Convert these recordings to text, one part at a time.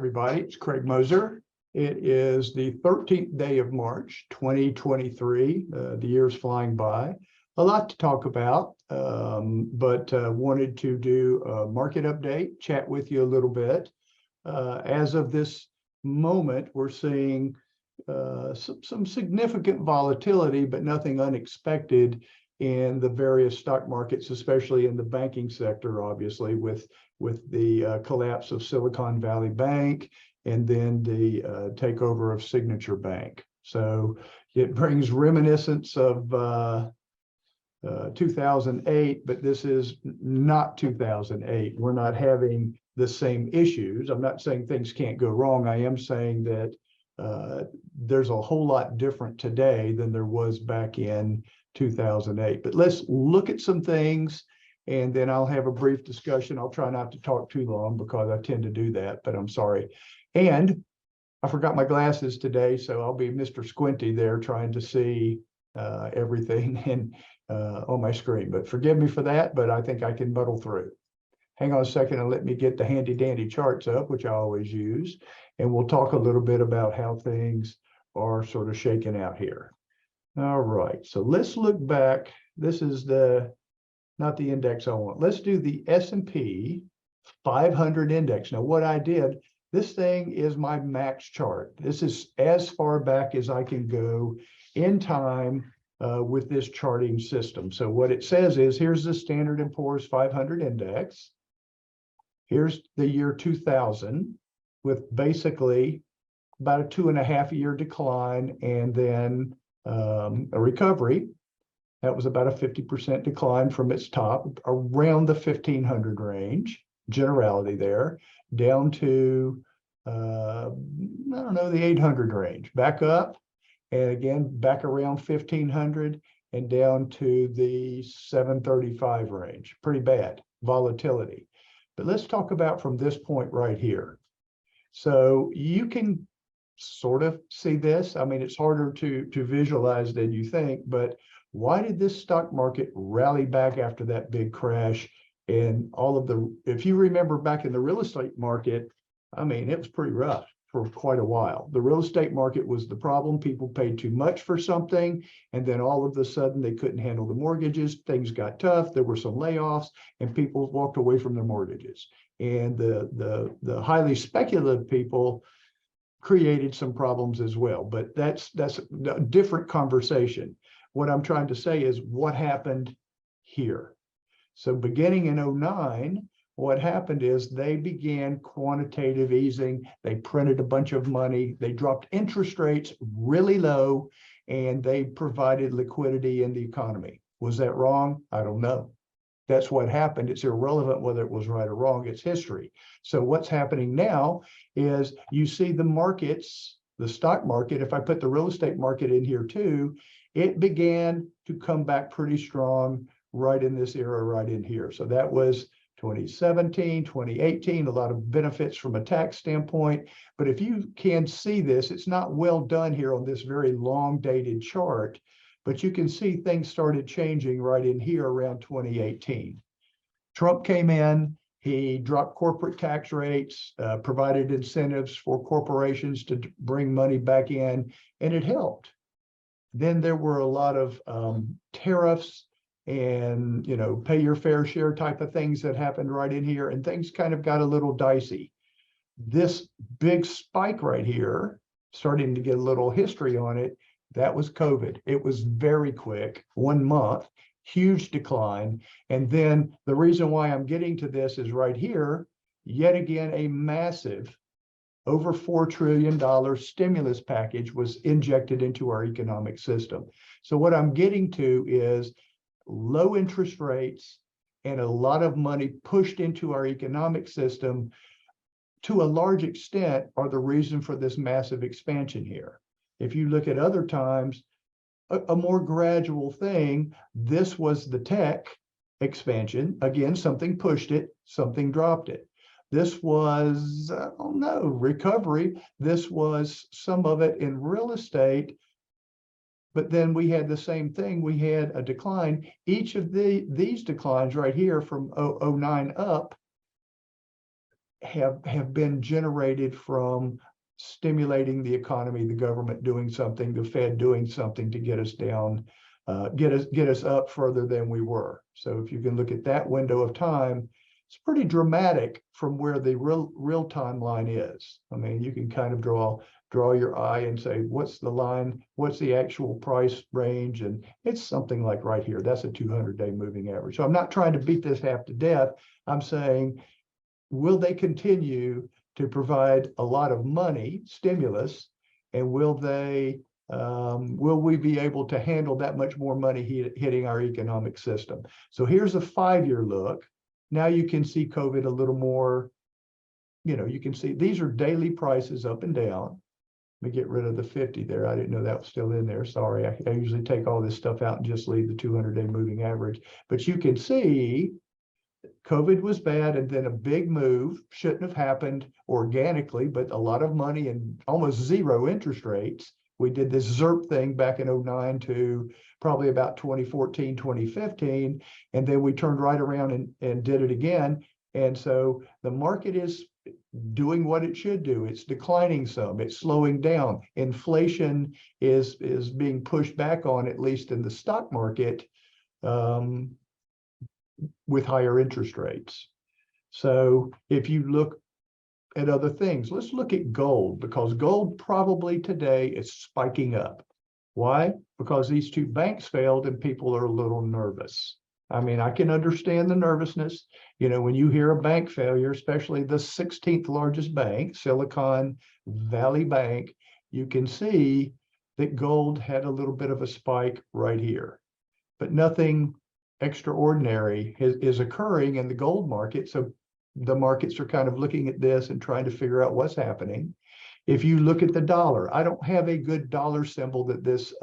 everybody. It's Craig Moser. It is the 13th day of March, 2023. The year's flying by. A lot to talk about, but wanted to do a market update, chat with you a little bit. As of this moment, we're seeing some significant volatility, but nothing unexpected in the various stock markets, especially in the banking sector, obviously, with the collapse of Silicon Valley Bank and then the takeover of Signature Bank. So it brings reminiscence of 2008, but this is not 2008. We're not having the same issues. I'm not saying things can't go wrong. I am saying that there's a whole lot different today than there was back in 2008. But let's look at some things, and then I'll have a brief discussion. I'll try not to talk too long because I tend to do that, but I'm sorry. And I forgot my glasses today, so I'll be Mr. Squinty there trying to see everything on my screen. But forgive me for that, but I think I can muddle through. Hang on a second and let me get the handy dandy charts up, which I always use, and we'll talk a little bit about how things are sort of shaking out here. All right, so let's look back. This is not the index I want. Let's do the S&P 500 index. Now, what I did, this thing is my max chart. This is as far back as I can go in time with this charting system. So what it says is, here's the Standard & Poor's 500 index. Here's the year 2000 with basically about a 2.5-year decline and then a recovery. That was about a 50% decline from its top, around the 1500 range, generality there, down to, I don't know, the 800 range, back up, and again, back around 1500 and down to the 735 range. Pretty bad volatility. But let's talk about from this point right here. So you can sort of see this. I mean, it's harder to visualize than you think, but why did this stock market rally back after that big crash? And all of if you remember back in the real estate market, I mean, it was pretty rough for quite a while. The real estate market was the problem. People paid too much for something, and then all of a sudden they couldn't handle the mortgages. Things got tough. There were some layoffs, and people walked away from their mortgages. And the highly speculative people created some problems as well. But that's a different conversation. What I'm trying to say is what happened here. So beginning in 2009, what happened is they began quantitative easing. They printed a bunch of money. They dropped interest rates really low, and they provided liquidity in the economy. Was that wrong? I don't know. That's what happened. It's irrelevant whether it was right or wrong. It's history. So what's happening now is you see the markets, the stock market, if I put the real estate market in here too, it began to come back pretty strong right in this era, right in here. So that was 2017, 2018, a lot of benefits from a tax standpoint. But if you can see this, it's not well done here on this very long dated chart, but you can see things started changing right in here around 2018. Trump came in, he dropped corporate tax rates, provided incentives for corporations to bring money back in, and it helped. Then there were a lot of tariffs and, you know, pay your fair share type of things that happened right in here, and things kind of got a little dicey. This big spike right here, starting to get a little history on it, that was COVID. It was very quick, 1 month, huge decline. And then the reason why I'm getting to this is right here, yet again, a massive over $4 trillion stimulus package was injected into our economic system. So what I'm getting to is low interest rates and a lot of money pushed into our economic system, to a large extent, are the reason for this massive expansion here. If you look at other times, a more gradual thing, this was the tech expansion. Again, something pushed it, something dropped it. This was, I don't know, recovery. This was some of it in real estate. But then we had the same thing. We had a decline. Each of these declines right here from 2009 up have been generated from stimulating the economy, the government doing something, the Fed doing something to get us down, get us up further than we were. So if you can look at that window of time, it's pretty dramatic from where the real timeline is. I mean, you can kind of draw your eye and say, what's the line? What's the actual price range? And it's something like right here. That's a 200-day moving average. So I'm not trying to beat this half to death. I'm saying, will they continue to provide a lot of money, stimulus, and will we be able to handle that much more money hitting our economic system? So here's a 5-year look. Now you can see COVID a little more, you can see these are daily prices up and down. Let me get rid of the 50 there. I didn't know that was still in there. Sorry, I usually take all this stuff out and just leave the 200-day moving average. But you can see COVID was bad, and then a big move shouldn't have happened organically, but a lot of money and almost zero interest rates. We did this ZIRP thing back in 09 to probably about 2014, 2015, and then we turned right around and did it again. And so the market is doing what it should do. It's declining some, it's slowing down. Inflation is being pushed back on, at least in the stock market, with higher interest rates. So if you look at other things, let's look at gold, because gold probably today is spiking up. Why? Because these two banks failed and people are a little nervous. I mean, I can understand the nervousness. When you hear a bank failure, especially the 16th largest bank, Silicon Valley Bank, you can see that gold had a little bit of a spike right here, but nothing extraordinary is occurring in the gold market. So the markets are kind of looking at this and trying to figure out what's happening. If you look at the dollar, I don't have a good dollar symbol that this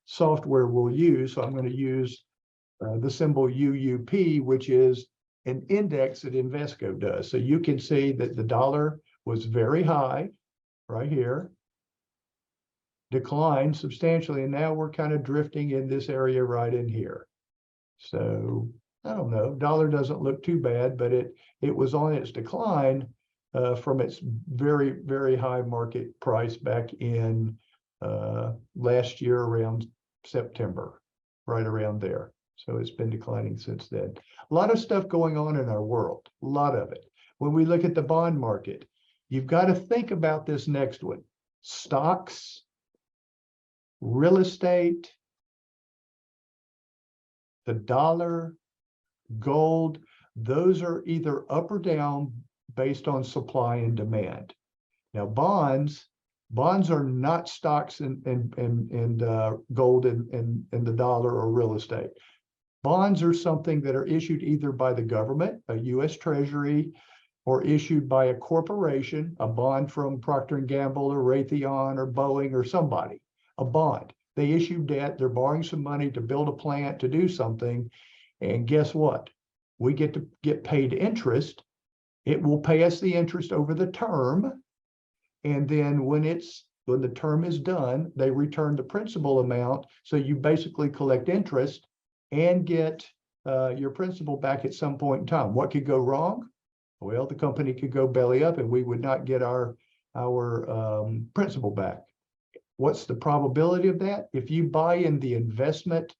software will use. So I'm going to use the symbol UUP, which is an index that Invesco does. So you can see that the dollar was very high right here, declined substantially, and now we're kind of drifting in this area right in here. So I don't know, dollar doesn't look too bad, but it was on its decline from its very, very high market price back in last year around September, right around there. So it's been declining since then. A lot of stuff going on in our world, a lot of it. When we look at the bond market, you've got to think about this next one: stocks, real estate, the dollar, gold. Those are either up or down based on supply and demand. Now, bonds are not stocks and gold and the dollar or real estate. Bonds are something that are issued either by the government, a U.S. Treasury, or issued by a corporation, a bond from Procter & Gamble or Raytheon or Boeing or somebody, a bond. They issue debt, they're borrowing some money to build a plant, to do something, and guess what? We get to get paid interest. It will pay us the interest over the term, and then when the term is done, they return the principal amount, so you basically collect interest and get your principal back at some point in time. What could go wrong? Well, the company could go belly up and we would not get our principal back. What's the probability of that? If you buy in the investment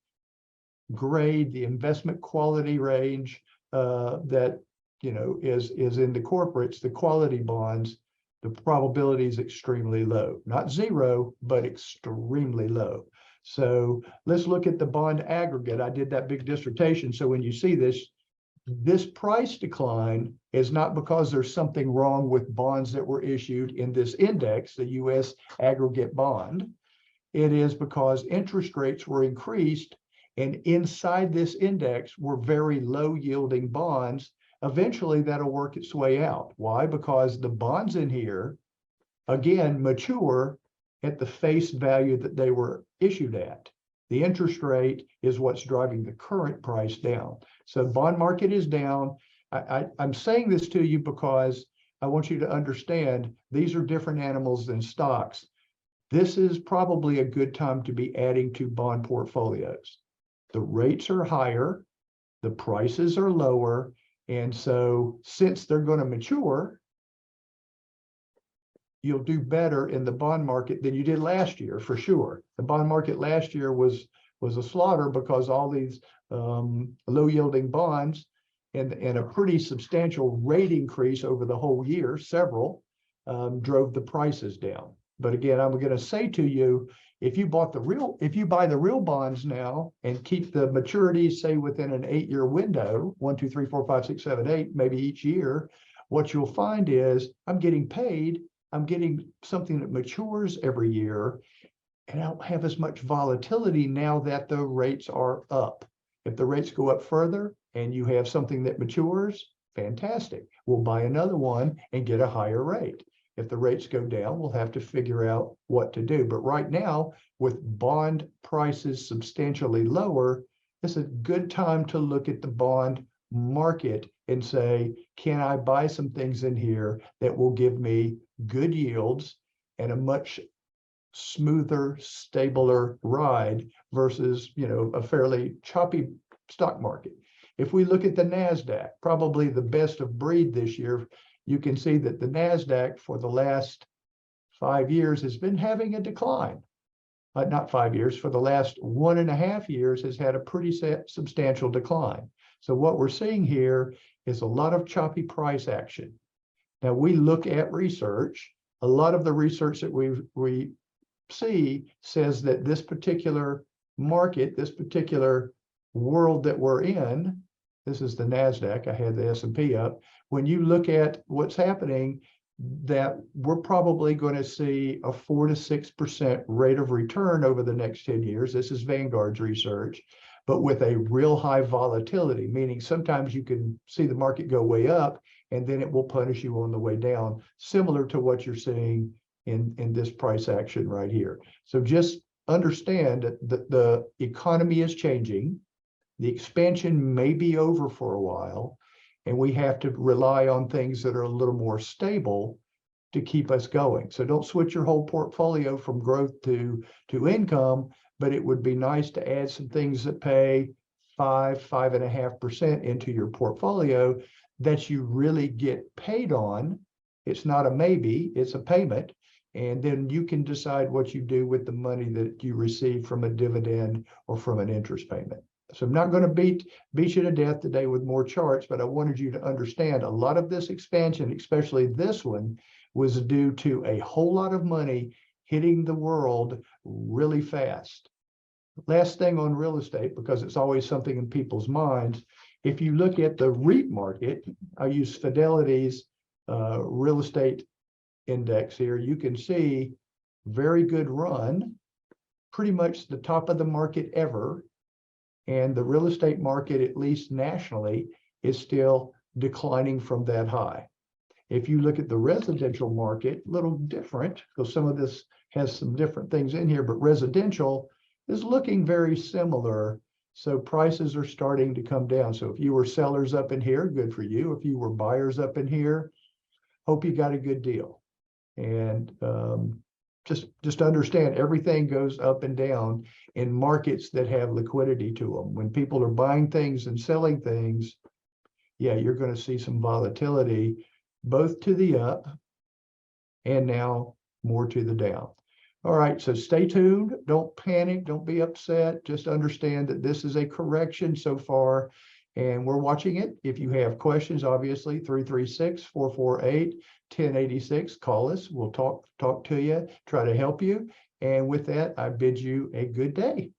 grade, the investment quality range that is in the corporates, the quality bonds, the probability is extremely low. Not zero, but extremely low. So let's look at the bond aggregate. I did that big dissertation. So when you see this price decline is not because there's something wrong with bonds that were issued in this index, the U.S. aggregate bond. It is because interest rates were increased, and inside this index were very low yielding bonds. Eventually that'll work its way out. Why? Because the bonds in here, again, mature at the face value that they were issued at. The interest rate is what's driving the current price down. So the bond market is down. I'm saying this to you because I want you to understand these are different animals than stocks. This is probably a good time to be adding to bond portfolios. The rates are higher, the prices are lower, And so since they're going to mature, you'll do better in the bond market than you did last year, for sure. The bond market last year was a slaughter because all these low yielding bonds and a pretty substantial rate increase over the whole year, several, drove the prices down. But again, I'm going to say to you, if you buy the real bonds now and keep the maturities, say within an 8-year window, 1, 2, 3, 4, 5, 6, 7, 8, maybe each year, what you'll find is I'm getting paid. I'm getting something that matures every year, and I don't have as much volatility now that the rates are up. If the rates go up further and you have something that matures, fantastic. We'll buy another one and get a higher rate. If the rates go down, we'll have to figure out what to do. But right now, with bond prices substantially lower, it's a good time to look at the bond market and say, can I buy some things in here that will give me good yields and a much smoother, stabler ride versus, a fairly choppy stock market. If we look at the NASDAQ, probably the best of breed this year, you can see that the NASDAQ for the last 5 years has been having a decline. Not 5 years, for the last 1.5 years has had a pretty substantial decline. So what we're seeing here is a lot of choppy price action. Now we look at research. A lot of the research that we see says that this particular market, this particular world that we're in, this is the NASDAQ, I had the S&P up. When you look at what's happening, that we're probably going to see a 4 to 6% rate of return over the next 10 years. This is Vanguard's research, but with a real high volatility, meaning sometimes you can see the market go way up and then it will punish you on the way down, similar to what you're seeing in this price action right here. So just understand that the economy is changing. The expansion may be over for a while, and we have to rely on things that are a little more stable to keep us going. So don't switch your whole portfolio from growth to income, but it would be nice to add some things that pay 5.5% into your portfolio that you really get paid on. It's not a maybe, it's a payment. And then you can decide what you do with the money that you receive from a dividend or from an interest payment. So I'm not going to beat you to death today with more charts, but I wanted you to understand a lot of this expansion, especially this one, was due to a whole lot of money hitting the world really fast. Last thing on real estate, because it's always something in people's minds. If you look at the REIT market, I use Fidelity's real estate index here, you can see very good run, pretty much the top of the market ever. And the real estate market, at least nationally, is still declining from that high. If you look at the residential market, a little different, because some of this has some different things in here, but residential is looking very similar. So prices are starting to come down. So if you were sellers up in here, good for you. If you were buyers up in here, hope you got a good deal. And just understand everything goes up and down in markets that have liquidity to them. When people are buying things and selling things, yeah, you're going to see some volatility, both to the up and now more to the down. All right, so stay tuned. Don't panic. Don't be upset. Just understand that this is a correction so far, and we're watching it. If you have questions, obviously, 336-448-1086. Call us. We'll talk to you, try to help you. And with that, I bid you a good day.